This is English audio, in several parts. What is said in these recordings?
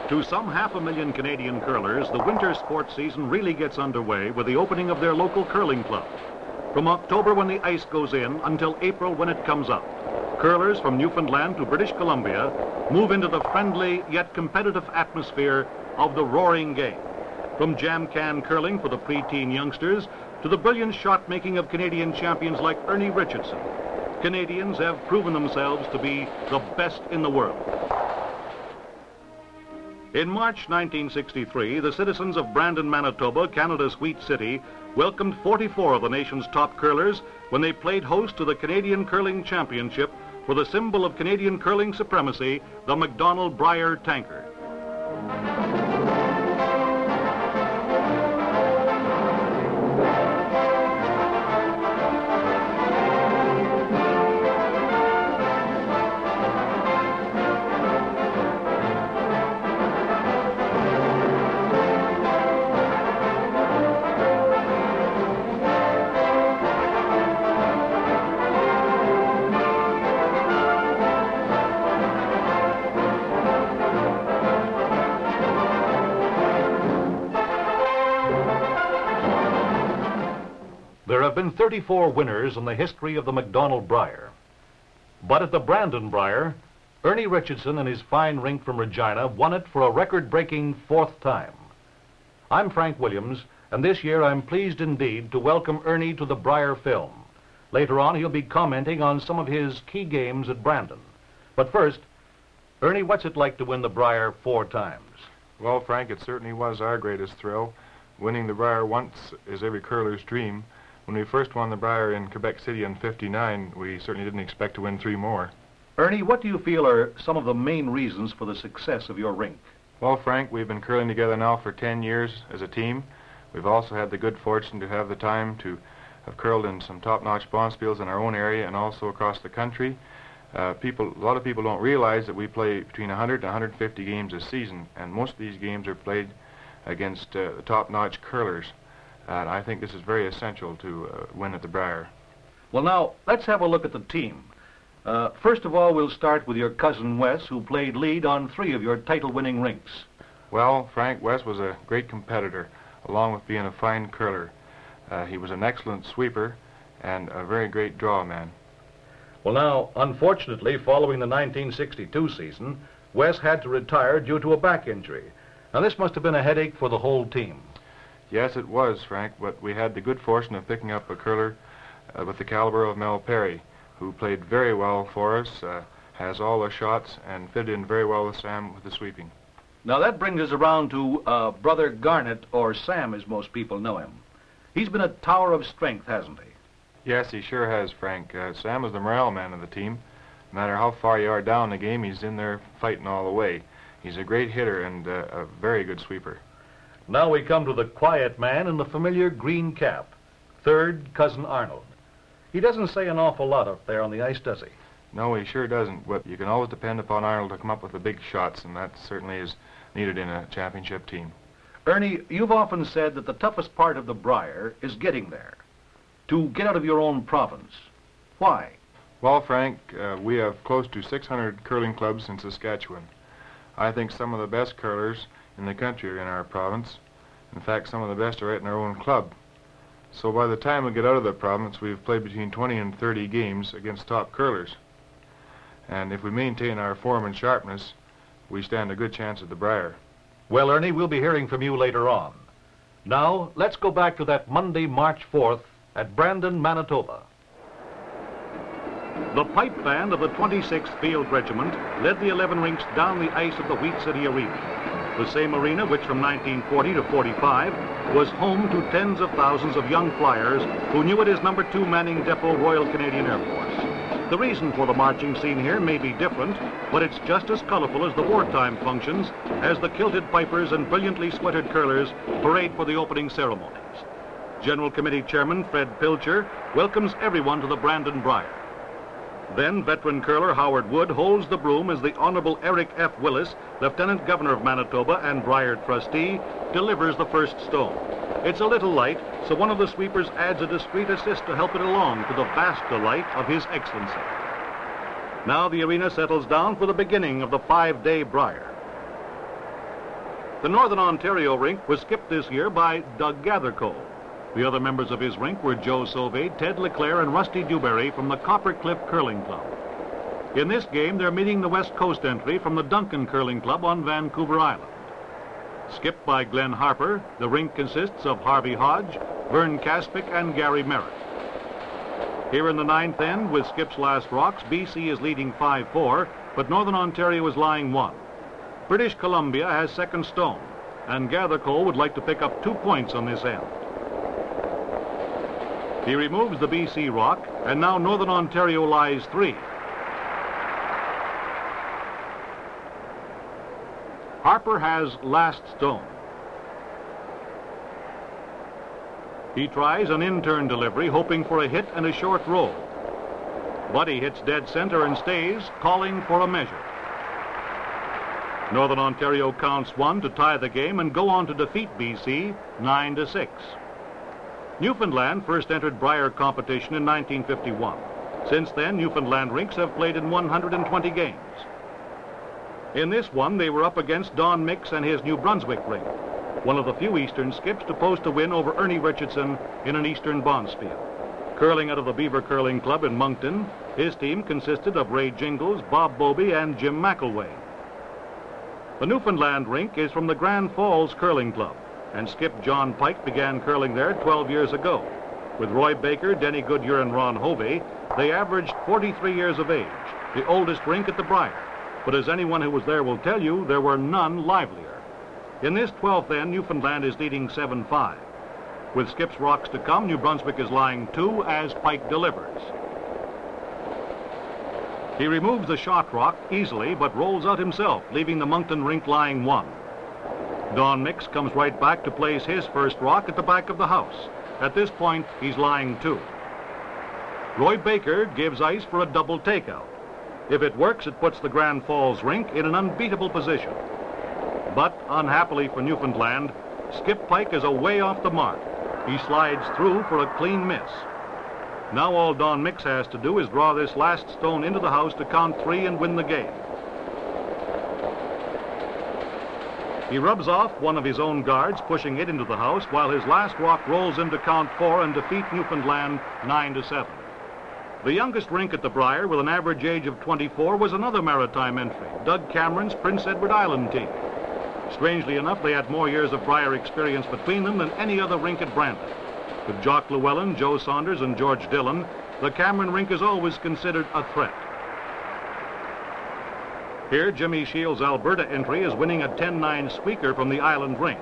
To some 500,000 Canadian curlers, the winter sports season really gets underway with the opening of their local curling club. From October when the ice goes in until April when it comes up, curlers from Newfoundland to British Columbia move into the friendly yet competitive atmosphere of the roaring game. From jam can curling for the preteen youngsters to the brilliant shot making of Canadian champions like Ernie Richardson, Canadians have proven themselves to be the best in the world. In March 1963, the citizens of Brandon, Manitoba, Canada's Wheat City, welcomed 44 of the nation's top curlers when they played host to the Canadian Curling Championship for the symbol of Canadian curling supremacy, the Macdonald Brier tanker. There have been 34 winners in the history of the Macdonald Brier. But at the Brandon Brier, Ernie Richardson and his fine rink from Regina won it for a record-breaking 4th time. I'm Frank Williams, and this year I'm pleased indeed to welcome Ernie to the Brier film. Later on, he'll be commenting on some of his key games at Brandon. But first, Ernie, what's it like to win the Brier 4 times? Well, Frank, it certainly was our greatest thrill. Winning the Brier once is every curler's dream. When we first won the Brier in Quebec City in '59, we certainly didn't expect to win 3 more. Ernie, what do you feel are some of the main reasons for the success of your rink? Well, Frank, we've been curling together now for 10 years as a team. We've also had the good fortune to have the time to have curled in some top-notch bonspiels in our own area and also across the country. A lot of people don't realize that we play between 100 and 150 games a season, and most of these games are played against the top-notch curlers. And I think this is very essential to win at the Brier. Well, now, let's have a look at the team. First of all, we'll start with your cousin Wes, who played lead on 3 of your title-winning rinks. Well, Frank, Wes was a great competitor, along with being a fine curler. He was an excellent sweeper and a very great draw man. Well, now, unfortunately, following the 1962 season, Wes had to retire due to a back injury. Now, this must have been a headache for the whole team. Yes, it was, Frank, but we had the good fortune of picking up a curler with the caliber of Mel Perry, who played very well for us, has all the shots, and fit in very well with Sam with the sweeping. Now, that brings us around to Brother Garnet, or Sam as most people know him. He's been a tower of strength, hasn't he? Yes, he sure has, Frank. Sam is the morale man of the team. No matter how far you are down the game, he's in there fighting all the way. He's a great hitter and a very good sweeper. Now we come to the quiet man in the familiar green cap, 3rd Cousin Arnold. He doesn't say an awful lot up there on the ice, does he? No, he sure doesn't, but you can always depend upon Arnold to come up with the big shots, and that certainly is needed in a championship team. Ernie, you've often said that the toughest part of the Brier is getting there, to get out of your own province. Why? Well, Frank, we have close to 600 curling clubs in Saskatchewan. I think some of the best curlers in the country are in our province. In fact, some of the best are right in our own club. So by the time we get out of the province, we've played between 20 and 30 games against top curlers. And if we maintain our form and sharpness, we stand a good chance at the Brier. Well, Ernie, we'll be hearing from you later on. Now, let's go back to that Monday, March 4th at Brandon, Manitoba. The pipe band of the 26th Field Regiment led the 11 rinks down the ice of the Wheat City Arena, the same arena which from 1940 to 45 was home to tens of thousands of young flyers who knew it as number 2 Manning Depot, Royal Canadian Air Force. The reason for the marching scene here may be different, but it's just as colorful as the wartime functions as the kilted pipers and brilliantly sweatered curlers parade for the opening ceremonies. General Committee Chairman Fred Pilcher welcomes everyone to the Brandon Brier. Then veteran curler Howard Wood holds the broom as the Honorable Eric F. Willis, Lieutenant Governor of Manitoba and Brier trustee, delivers the first stone. It's a little light, so one of the sweepers adds a discreet assist to help it along to the vast delight of His Excellency. Now the arena settles down for the beginning of the 5-day Brier. The Northern Ontario rink was skipped this year by Doug Gathercole. The other members of his rink were Joe Sauvé, Ted Leclerc, and Rusty Dewberry from the Copper Cliff Curling Club. In this game, they're meeting the West Coast entry from the Duncan Curling Club on Vancouver Island. Skipped by Glenn Harper, the rink consists of Harvey Hodge, Vern Caspick, and Gary Merritt. Here in the ninth end, with Skip's last rocks, BC is leading 5-4, but Northern Ontario is lying 1. British Columbia has second stone, and Gathercole would like to pick up 2 points on this end. He removes the BC rock, and now Northern Ontario lies 3. Harper has last stone. He tries an in-turn delivery, hoping for a hit and a short roll. But he hits dead center and stays, calling for a measure. Northern Ontario counts 1 to tie the game and go on to defeat BC 9-6. Newfoundland first entered Brier competition in 1951. Since then, Newfoundland rinks have played in 120 games. In this one, they were up against Don Mix and his New Brunswick rink, one of the few Eastern skips to post a win over Ernie Richardson in an Eastern bonspiel. Curling out of the Beaver Curling Club in Moncton, his team consisted of Ray Jingles, Bob Bobie, and Jim McElwain. The Newfoundland rink is from the Grand Falls Curling Club, and skip John Pike began curling there 12 years ago. With Roy Baker, Denny Goodyear, and Ron Hovey, they averaged 43 years of age, the oldest rink at the Brier. But as anyone who was there will tell you, there were none livelier. In this 12th end, Newfoundland is leading 7-5. With Skip's rocks to come, New Brunswick is lying 2 as Pike delivers. He removes the shot rock easily, but rolls out himself, leaving the Moncton rink lying 1. Don Mix comes right back to place his first rock at the back of the house. At this point, he's lying 2. Roy Baker gives ice for a double takeout. If it works, it puts the Grand Falls rink in an unbeatable position. But, unhappily for Newfoundland, Skip Pike is away off the mark. He slides through for a clean miss. Now all Don Mix has to do is draw this last stone into the house to count 3 and win the game. He rubs off one of his own guards, pushing it into the house, while his last rock rolls into count 4 and defeat Newfoundland 9-7. The youngest rink at the Brier, with an average age of 24, was another maritime entry, Doug Cameron's Prince Edward Island team. Strangely enough, they had more years of Brier experience between them than any other rink at Brandon. With Jock Llewellyn, Joe Saunders, and George Dillon, the Cameron rink is always considered a threat. Here, Jimmy Shields' Alberta entry is winning a 10-9 squeaker from the Island rink.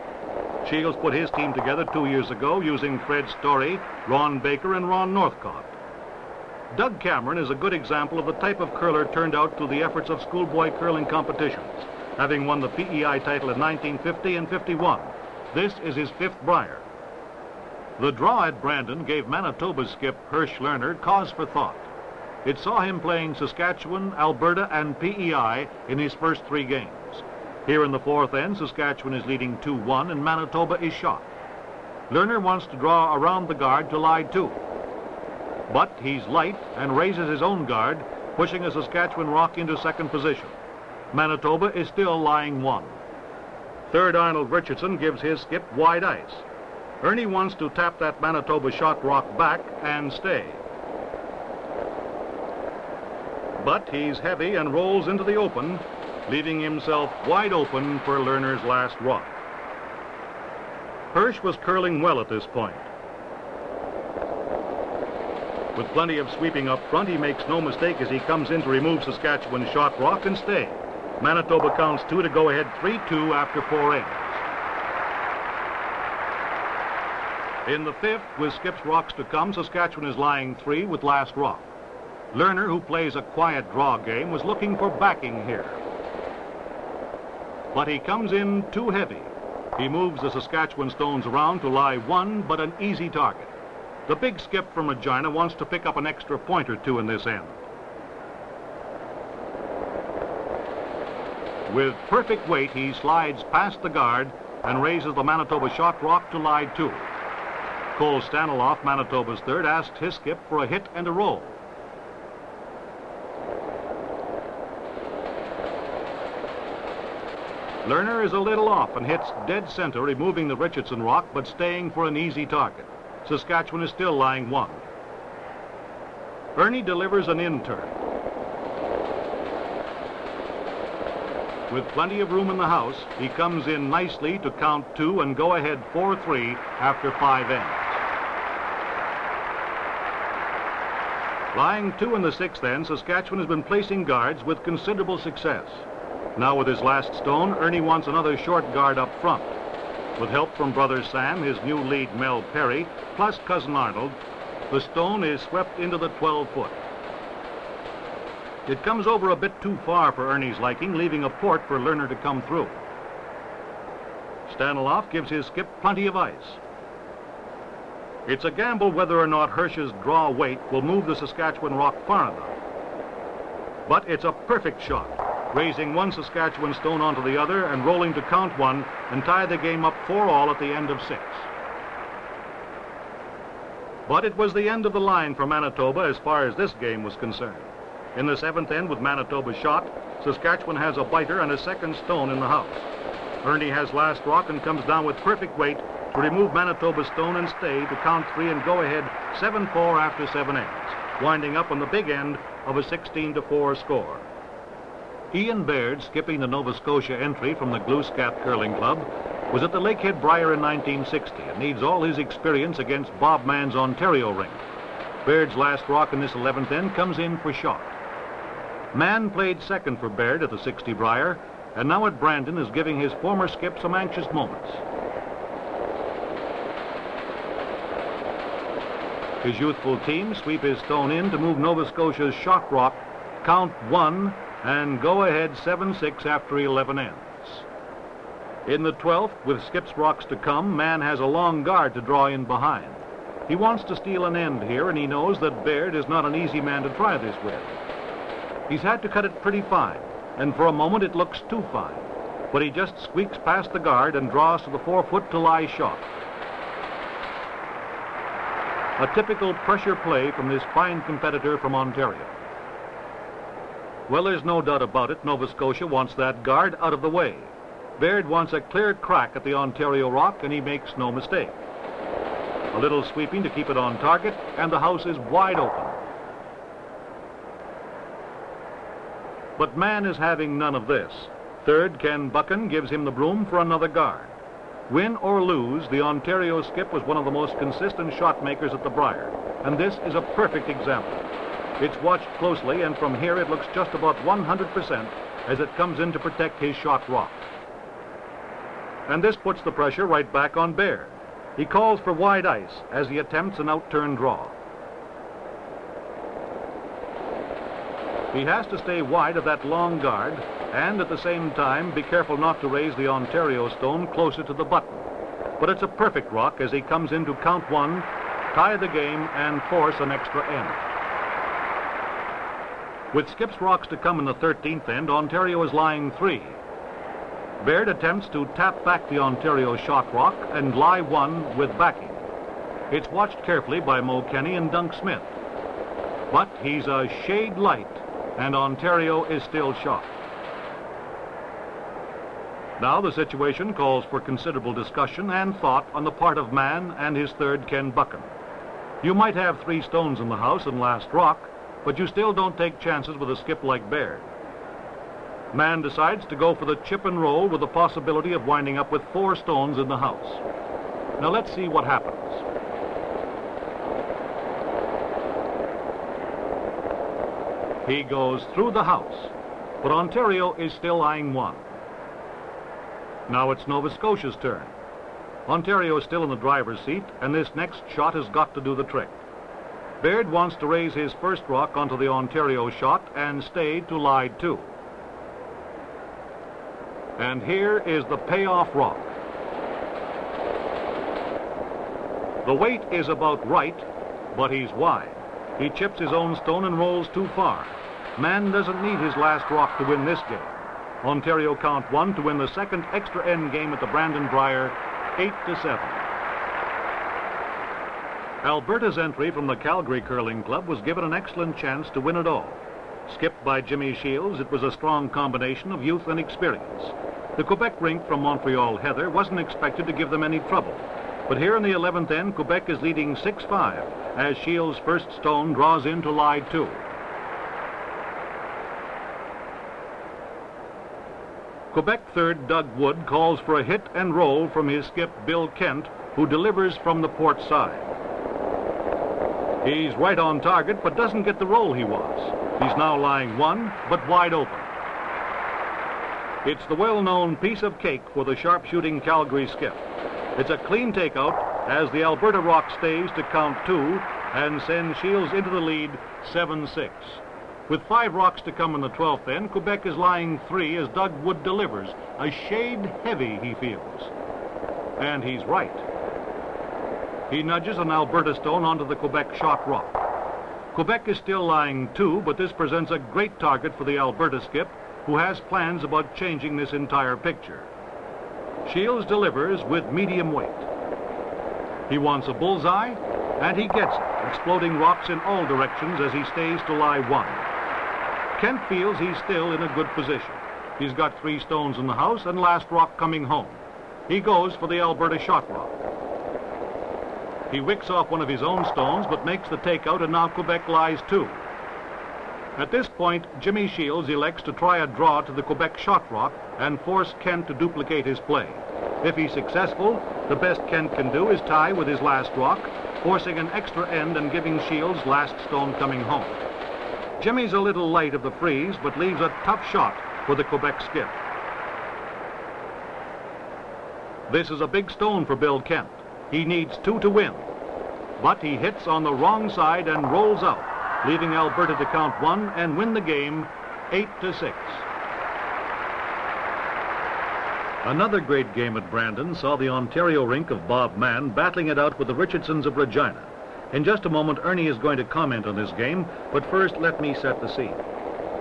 Shields put his team together 2 years ago using Fred Story, Ron Baker, and Ron Northcott. Doug Cameron is a good example of the type of curler turned out through the efforts of schoolboy curling competitions, having won the PEI title in 1950 and 51. This is his 5th Brier. The draw at Brandon gave Manitoba's skip Hirsch Lerner cause for thought. It saw him playing Saskatchewan, Alberta, and PEI in his first 3 games. Here in the 4th end, Saskatchewan is leading 2-1 and Manitoba is shot. Lerner wants to draw around the guard to lie 2. But he's light and raises his own guard, pushing a Saskatchewan rock into second position. Manitoba is still lying 1. Third Arnold Richardson gives his skip wide ice. Ernie wants to tap that Manitoba shot rock back and stay. But he's heavy and rolls into the open, leaving himself wide open for Lerner's last rock. Hirsch was curling well at this point. With plenty of sweeping up front, he makes no mistake as he comes in to remove Saskatchewan's shot rock and stay. Manitoba counts 2 to go ahead 3-2 after 4 ends. In the 5th, with Skip's rocks to come, Saskatchewan is lying 3 with last rock. Lerner, who plays a quiet draw game, was looking for backing here. But he comes in too heavy. He moves the Saskatchewan stones around to lie 1, but an easy target. The big skip from Regina wants to pick up an extra point or 2 in this end. With perfect weight, he slides past the guard and raises the Manitoba shot rock to lie 2. Cole Staniloff, Manitoba's 3rd, asks his skip for a hit and a roll. Lerner is a little off and hits dead center, removing the Richardson rock, but staying for an easy target. Saskatchewan is still lying 1. Ernie delivers an in-turn. With plenty of room in the house, he comes in nicely to count 2 and go ahead 4-3 after 5 ends. Lying 2 in the 6th end, Saskatchewan has been placing guards with considerable success. Now with his last stone, Ernie wants another short guard up front. With help from brother Sam, his new lead Mel Perry, plus cousin Arnold, the stone is swept into the 12-foot. It comes over a bit too far for Ernie's liking, leaving a port for Lerner to come through. Staniloff gives his skip plenty of ice. It's a gamble whether or not Hirsch's draw weight will move the Saskatchewan rock far enough. But it's a perfect shot, raising one Saskatchewan stone onto the other and rolling to count 1 and tie the game up 4-all at the end of 6. But it was the end of the line for Manitoba as far as this game was concerned. In the 7th end, with Manitoba's shot, Saskatchewan has a biter and a second stone in the house. Ernie has last rock and comes down with perfect weight to remove Manitoba's stone and stay to count 3 and go ahead 7-4 after 7 ends, winding up on the big end of a 16-4 score. Ian Baird, skipping the Nova Scotia entry from the Glooscap Curling Club, was at the Lakehead Brier in 1960 and needs all his experience against Bob Mann's Ontario ring. Baird's last rock in this 11th end comes in for shot. Mann played second for Baird at the 60 Brier, and now at Brandon is giving his former skip some anxious moments. His youthful team sweep his stone in to move Nova Scotia's shot rock, count 1, and go ahead 7-6 after 11 ends. In the 12th, with skip's rocks to come, Mann has a long guard to draw in behind. He wants to steal an end here, and he knows that Baird is not an easy man to try this with. He's had to cut it pretty fine, and for a moment it looks too fine, but he just squeaks past the guard and draws to the 4-foot to lie shot. A typical pressure play from this fine competitor from Ontario. Well, there's no doubt about it, Nova Scotia wants that guard out of the way. Baird wants a clear crack at the Ontario rock, and he makes no mistake. A little sweeping to keep it on target, and the house is wide open. But Mann is having none of this. Third, Ken Buchan gives him the broom for another guard. Win or lose, the Ontario skip was one of the most consistent shot makers at the Brier, and this is a perfect example. It's watched closely, and from here it looks just about 100% as it comes in to protect his shot rock. And this puts the pressure right back on Baird. He calls for wide ice as he attempts an out-turn draw. He has to stay wide of that long guard and at the same time be careful not to raise the Ontario stone closer to the button. But it's a perfect rock as he comes in to count 1, tie the game, and force an extra end. With skip's rocks to come in the 13th end, Ontario is lying 3. Baird attempts to tap back the Ontario shot rock and lie 1 with backing. It's watched carefully by Mo Kenny and Dunk Smith. But he's a shade light, and Ontario is still shot. Now the situation calls for considerable discussion and thought on the part of Mann and his third, Ken Buchan. You might have 3 stones in the house and last rock, but you still don't take chances with a skip like Baird. Mann decides to go for the chip and roll with the possibility of winding up with 4 stones in the house. Now let's see what happens. He goes through the house, but Ontario is still eyeing 1. Now it's Nova Scotia's turn. Ontario is still in the driver's seat, and this next shot has got to do the trick. Baird wants to raise his first rock onto the Ontario shot and stay to lie 2. And here is the payoff rock. The weight is about right, but he's wide. He chips his own stone and rolls too far. Mann doesn't need his last rock to win this game. Ontario count 1 to win the second extra end game at the Brandon Brier, 8-7. Alberta's entry from the Calgary Curling Club was given an excellent chance to win it all. Skipped by Jimmy Shields, it was a strong combination of youth and experience. The Quebec rink from Montreal Heather wasn't expected to give them any trouble. But here in the 11th end, Quebec is leading 6-5 as Shields' first stone draws in to lie 2. Quebec third Doug Wood calls for a hit and roll from his skip Bill Kent, who delivers from the port side. He's right on target, but doesn't get the roll he was. He's now lying 1, but wide open. It's the well-known piece of cake for the sharpshooting Calgary skip. It's a clean takeout as the Alberta rock stays to count 2 and sends Shields into the lead 7-6. With 5 rocks to come in the 12th end, Quebec is lying 3 as Doug Wood delivers. A shade heavy, he feels. And he's right. He nudges an Alberta stone onto the Quebec shot rock. Quebec is still lying 2, but this presents a great target for the Alberta skip, who has plans about changing this entire picture. Shields delivers with medium weight. He wants a bullseye, and he gets it, exploding rocks in all directions as he stays to lie 1. Kent feels he's still in a good position. He's got 3 stones in the house and last rock coming home. He goes for the Alberta shot rock. He wicks off one of his own stones, but makes the takeout, and now Quebec lies 2. At this point, Jimmy Shields elects to try a draw to the Quebec shot rock and force Kent to duplicate his play. If he's successful, the best Kent can do is tie with his last rock, forcing an extra end and giving Shields last stone coming home. Jimmy's a little light of the freeze, but leaves a tough shot for the Quebec skip. This is a big stone for Bill Kent. He needs 2 to win. But he hits on the wrong side and rolls out, leaving Alberta to count 1 and win the game 8-6. Another great game at Brandon saw the Ontario rink of Bob Mann battling it out with the Richardsons of Regina. In just a moment, Ernie is going to comment on this game, but first let me set the scene.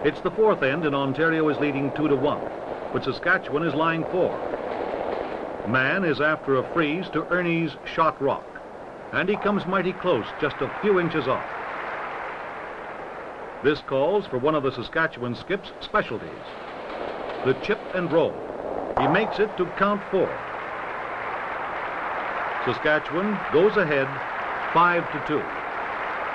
It's the 4th end, and Ontario is leading 2-1, but Saskatchewan is lying 4. Mann is after a freeze to Ernie's shot rock, and he comes mighty close, just a few inches off. This calls for one of the Saskatchewan skip's specialties, the chip and roll. He makes it to count 4. Saskatchewan goes ahead 5-2.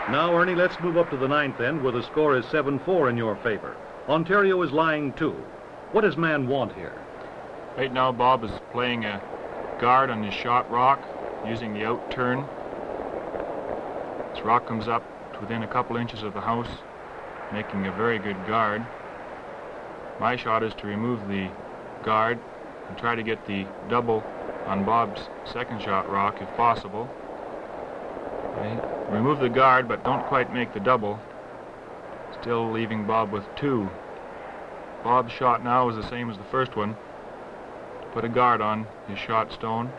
Now, Ernie, let's move up to the 9th end, where the score is 7-4 in your favor. Ontario is lying 2. What does Mann want here? Right now, Bob is playing a guard on his shot rock, using the out turn. This rock comes up to within a couple inches of the house, making a very good guard. My shot is to remove the guard and try to get the double on Bob's second shot rock if possible. Okay. Remove the guard, but don't quite make the double, still leaving Bob with 2. Bob's shot now is the same as the first one. Put a guard on his shot stone.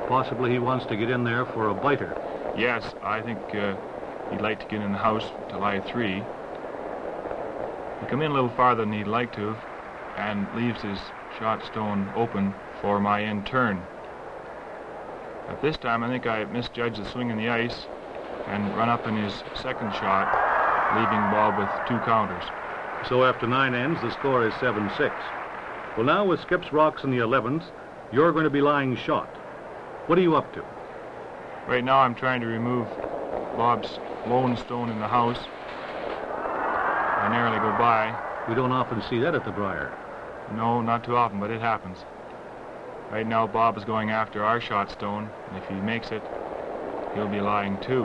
Possibly he wants to get in there for a biter. Yes, I think he'd like to get in the house to lie 3. He come in a little farther than he'd like to, and leaves his shot stone open for my end turn. At this time, I think I misjudged the swing in the ice and run up in his second shot, leaving Bob with 2 counters. So after 9 ends, the score is 7-6. Well, now with Skip's rocks in the 11th, you're going to be lying shot. What are you up to? Right now, I'm trying to remove Bob's lone stone in the house. I narrowly go by. We don't often see that at the Brier. No, not too often, but it happens. Right now, Bob is going after our shot stone, and if he makes it, he'll be lying 2.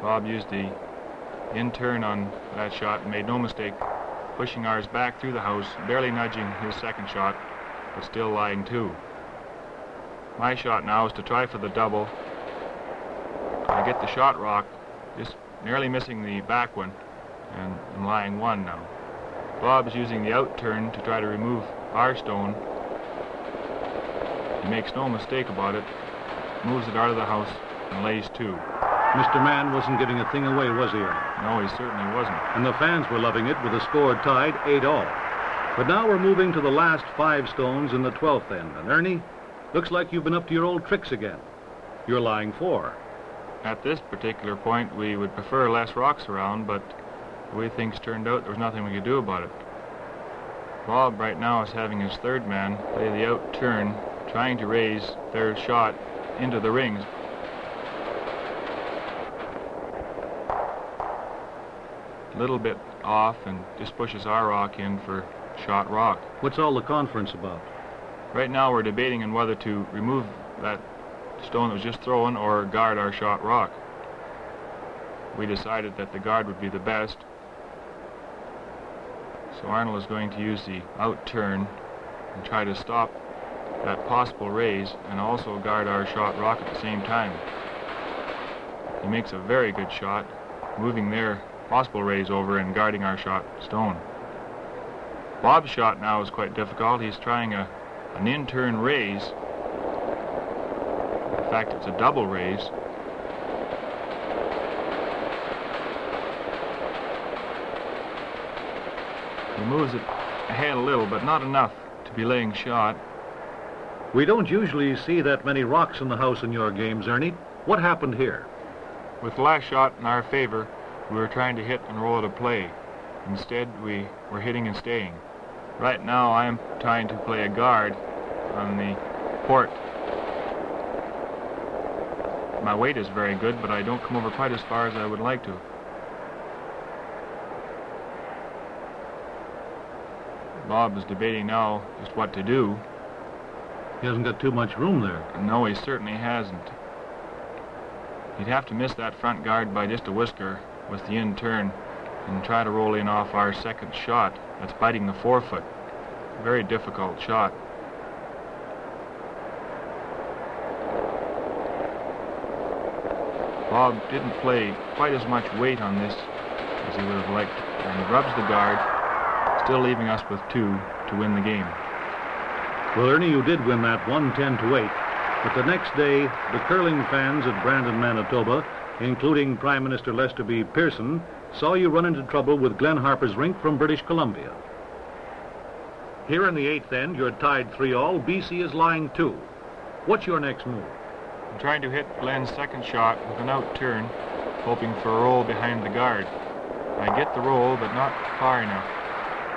Bob used the in-turn on that shot and made no mistake, pushing ours back through the house, barely nudging his second shot, but still lying 2. My shot now is to try for the double. I get the shot rock, just narrowly missing the back one, and I'm lying 1 now. Bob's using the out turn to try to remove our stone. He makes no mistake about it, moves it out of the house, and lays 2. Mr. Mann wasn't giving a thing away, was he, Ernie? No, he certainly wasn't. And the fans were loving it with the score tied 8-all. But now we're moving to the last 5 stones in the 12th end. And Ernie, looks like you've been up to your old tricks again. You're lying 4. At this particular point, we would prefer less rocks around, but the way things turned out, there was nothing we could do about it. Bob right now is having his third man play the out turn, trying to raise their shot into the rings. A little bit off and just pushes our rock in for shot rock. What's all the conference about? Right now we're debating on whether to remove that stone that was just thrown or guard our shot rock. We decided that the guard would be the best. So Arnold is going to use the out turn and try to stop that possible raise and also guard our shot rock at the same time. He makes a very good shot, moving their possible raise over and guarding our shot stone. Bob's shot now is quite difficult. He's trying an in-turn raise. In fact, it's a double raise. He moves it ahead a little, but not enough to be laying shot. We don't usually see that many rocks in the house in your games, Ernie. What happened here? With the last shot in our favor, we were trying to hit and roll it a play. Instead, we were hitting and staying. Right now, I am trying to play a guard on the port. My weight is very good, but I don't come over quite as far as I would like to. Bob is debating now just what to do. He hasn't got too much room there. No, he certainly hasn't. He'd have to miss that front guard by just a whisker with the in-turn and try to roll in off our second shot. That's biting the forefoot. Very difficult shot. Bob didn't play quite as much weight on this as he would have liked, and he rubs the guard, still leaving us with 2 to win the game. Well, Ernie, you did win that 110-8. But the next day, the curling fans at Brandon, Manitoba, including Prime Minister Lester B. Pearson, saw you run into trouble with Glenn Harper's rink from British Columbia. Here in the 8th end, you're tied 3-all. BC is lying 2. What's your next move? I'm trying to hit Glenn's second shot with an out turn, hoping for a roll behind the guard. I get the roll, but not far enough,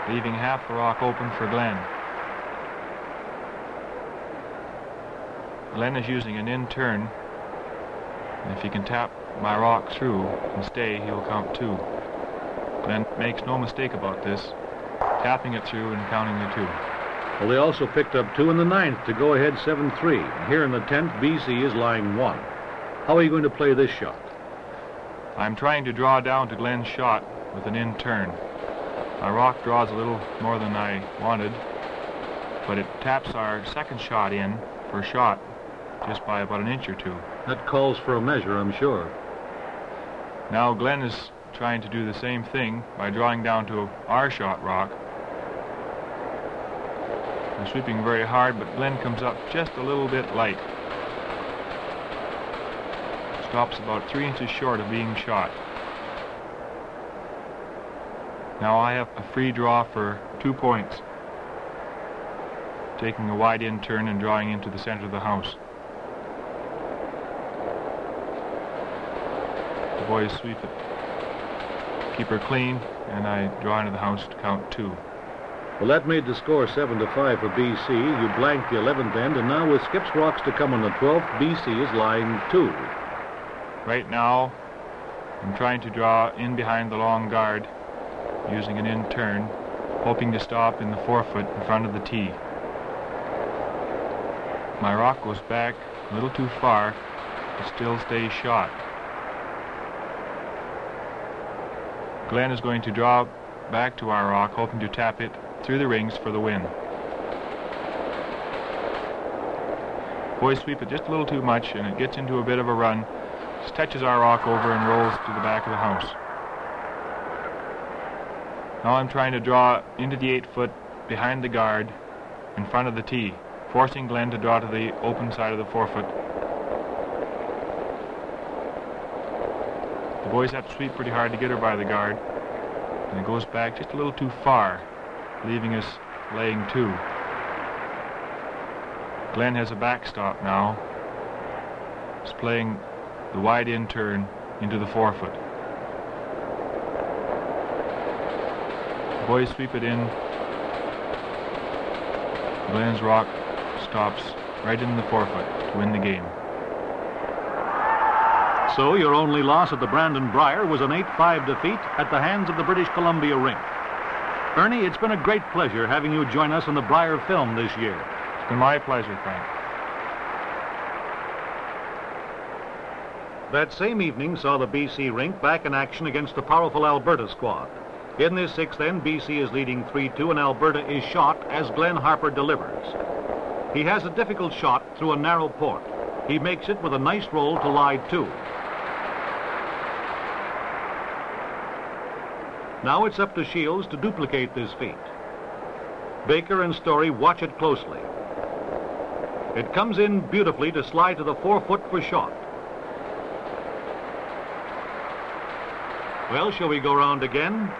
leaving half the rock open for Glenn. Glenn is using an in-turn, and if he can tap my rock through and stay, he'll count 2. Glenn makes no mistake about this, tapping it through and counting the 2. Well, they also picked up 2 in the 9th to go ahead 7-3. Here in the 10th, BC is lying 1. How are you going to play this shot? I'm trying to draw down to Glenn's shot with an in-turn. My rock draws a little more than I wanted, but it taps our second shot in for a shot just by about an inch or 2. That calls for a measure, I'm sure. Now Glenn is trying to do the same thing by drawing down to our shot rock. I'm sweeping very hard, but Glenn comes up just a little bit light. Stops about 3 inches short of being shot. Now I have a free draw for 2 points, taking a wide in turn and drawing into the center of the house. The boys sweep it, keep her clean, and I draw into the house to count 2. Well, that made the score 7-5 for BC. You blanked the 11th end, and now with Skip's rocks to come on the 12th, BC is lying 2. Right now, I'm trying to draw in behind the long guard, using an in-turn, hoping to stop in the forefoot in front of the tee. My rock goes back a little too far, but still stays shot. Glenn is going to draw back to our rock, hoping to tap it through the rings for the win. Boys sweep it just a little too much, and it gets into a bit of a run, just touches our rock over and rolls to the back of the house. Now I'm trying to draw into the 8-foot behind the guard in front of the tee, forcing Glenn to draw to the open side of the forefoot. The boys have to sweep pretty hard to get her by the guard, and it goes back just a little too far, leaving us laying 2. Glenn has a backstop now. He's playing the wide in turn into the forefoot. The boys sweep it in Glenn's rock stops right in the forefoot to win the game. So your only loss at the Brandon Brier was an 8-5 defeat at the hands of the British Columbia rink. Ernie, it's been a great pleasure having you join us on the Brier film this year. It's been my pleasure, Frank. That same evening saw the BC rink back in action against the powerful Alberta squad. In this sixth end, BC is leading 3-2 and Alberta is shot as Glenn Harper delivers. He has a difficult shot through a narrow port. He makes it with a nice roll to lie 2. Now it's up to Shields to duplicate this feat. Baker and Story watch it closely. It comes in beautifully to slide to the 4-foot for shot. Well, shall we go round again?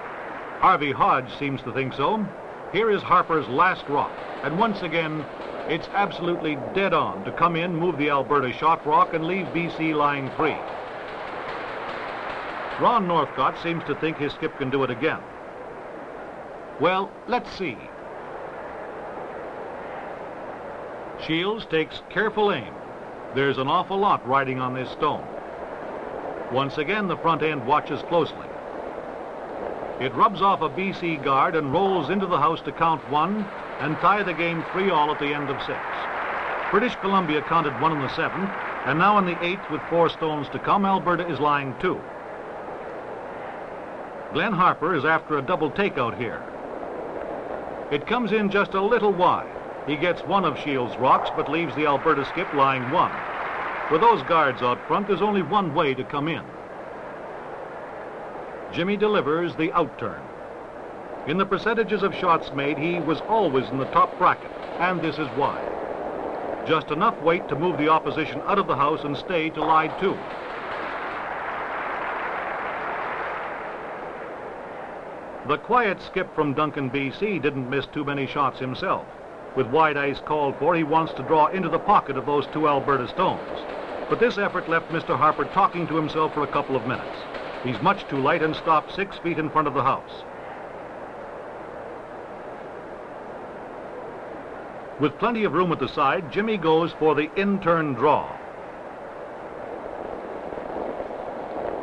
Harvey Hodge seems to think so. Here is Harper's last rock, and once again, it's absolutely dead on to come in, move the Alberta shot rock, and leave BC lying 3. Ron Northcott seems to think his skip can do it again. Well, let's see. Shields takes careful aim. There's an awful lot riding on this stone. Once again, the front end watches closely. It rubs off a BC guard and rolls into the house to count 1 and tie the game 3-all at the end of 6. British Columbia counted 1 in the 7th, and now in the 8th with 4 stones to come, Alberta is lying 2. Glenn Harper is after a double takeout here. It comes in just a little wide. He gets one of Shields' rocks, but leaves the Alberta skip lying 1. With those guards out front, there's only one way to come in. Jimmy delivers the outturn. In the percentages of shots made, he was always in the top bracket, and this is why. Just enough weight to move the opposition out of the house and stay to lie 2. The quiet skip from Duncan, BC didn't miss too many shots himself. With wide ice called for, he wants to draw into the pocket of those 2 Alberta stones. But this effort left Mr. Harper talking to himself for a couple of minutes. He's much too light and stopped 6 feet in front of the house. With plenty of room at the side, Jimmy goes for the in-turn draw.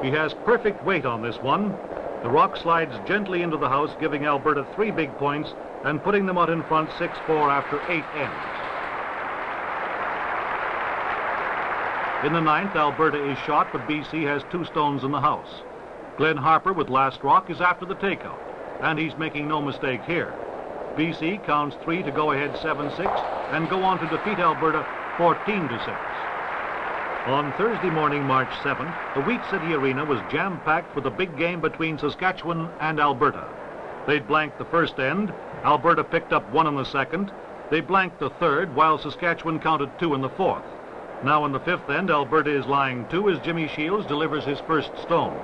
He has perfect weight on this one. The rock slides gently into the house, giving Alberta 3 big points and putting them out in front 6-4 after 8 ends. In the 9th, Alberta is shot, but BC has 2 stones in the house. Glenn Harper with last rock is after the takeout, and he's making no mistake here. BC counts 3 to go ahead 7-6 and go on to defeat Alberta 14-6. On Thursday morning, March 7th, the Wheat City Arena was jam-packed for the big game between Saskatchewan and Alberta. They'd blanked the first end. Alberta picked up 1 in the 2nd. They blanked the 3rd, while Saskatchewan counted 2 in the 4th. Now in the 5th end, Alberta is lying 2 as Jimmy Shields delivers his first stone.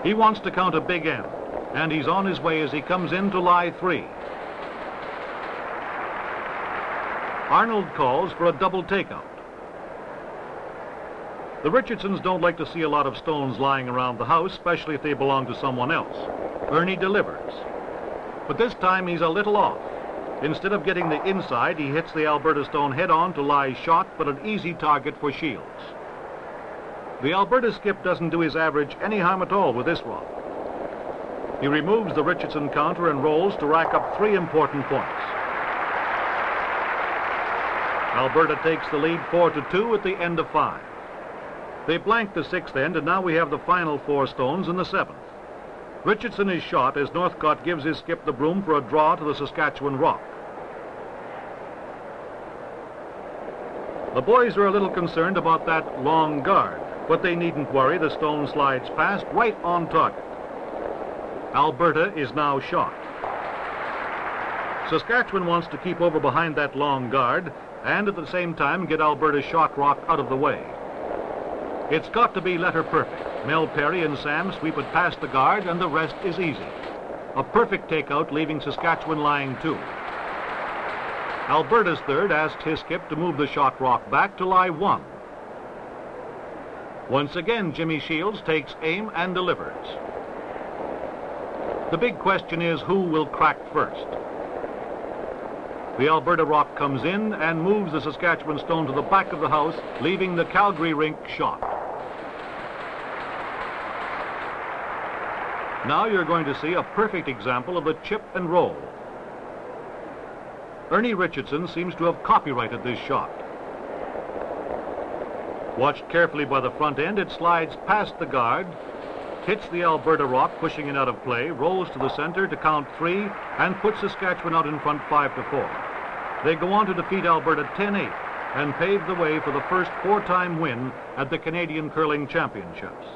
He wants to count a big end, and he's on his way as he comes in to lie 3. Arnold calls for a double takeout. The Richardsons don't like to see a lot of stones lying around the house, especially if they belong to someone else. Ernie delivers. But this time he's a little off. Instead of getting the inside, he hits the Alberta stone head-on to lie shot, but an easy target for Shields. The Alberta skip doesn't do his average any harm at all with this rock. He removes the Richardson counter and rolls to rack up 3 important points. Alberta takes the lead 4-2 at the end of 5. They blanked the 6th end, and now we have the final 4 stones in the 7th. Richardson is shot as Northcott gives his skip the broom for a draw to the Saskatchewan rock. The boys are a little concerned about that long guard, but they needn't worry. The stone slides past right on target. Alberta is now shot. Saskatchewan wants to keep over behind that long guard and at the same time get Alberta's shot rock out of the way. It's got to be letter perfect. Mel Perry and Sam sweep it past the guard and the rest is easy. A perfect takeout, leaving Saskatchewan lying 2. Alberta's 3rd asks his skip to move the shot rock back to lie 1. Once again, Jimmy Shields takes aim and delivers. The big question is who will crack first. The Alberta rock comes in and moves the Saskatchewan stone to the back of the house, leaving the Calgary rink shot. Now you're going to see a perfect example of the chip and roll. Ernie Richardson seems to have copyrighted this shot. Watched carefully by the front end, it slides past the guard, hits the Alberta rock, pushing it out of play, rolls to the center to count 3, and puts Saskatchewan out in front 5-4. They go on to defeat Alberta 10-8 and pave the way for the first 4-time win at the Canadian Curling Championships.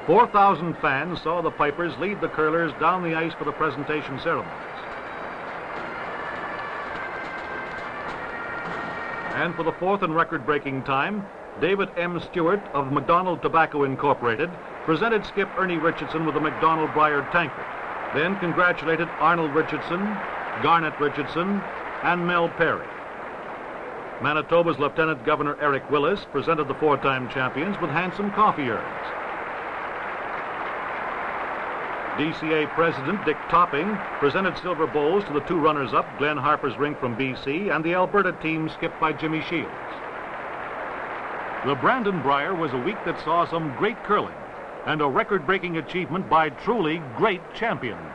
4,000 fans saw the Pipers lead the curlers down the ice for the presentation ceremonies. And for the 4th and record-breaking time, David M. Stewart of Macdonald Tobacco Incorporated presented skip Ernie Richardson with a Macdonald Brier tankard, then congratulated Arnold Richardson, Garnet Richardson, and Mel Perry. Manitoba's Lieutenant Governor Eric Willis presented the 4-time champions with handsome coffee urns. DCA President Dick Topping presented silver bowls to the 2 runners-up, Glenn Harper's rink from BC, and the Alberta team skipped by Jimmy Shields. The Brandon Brier was a week that saw some great curling and a record-breaking achievement by truly great champions.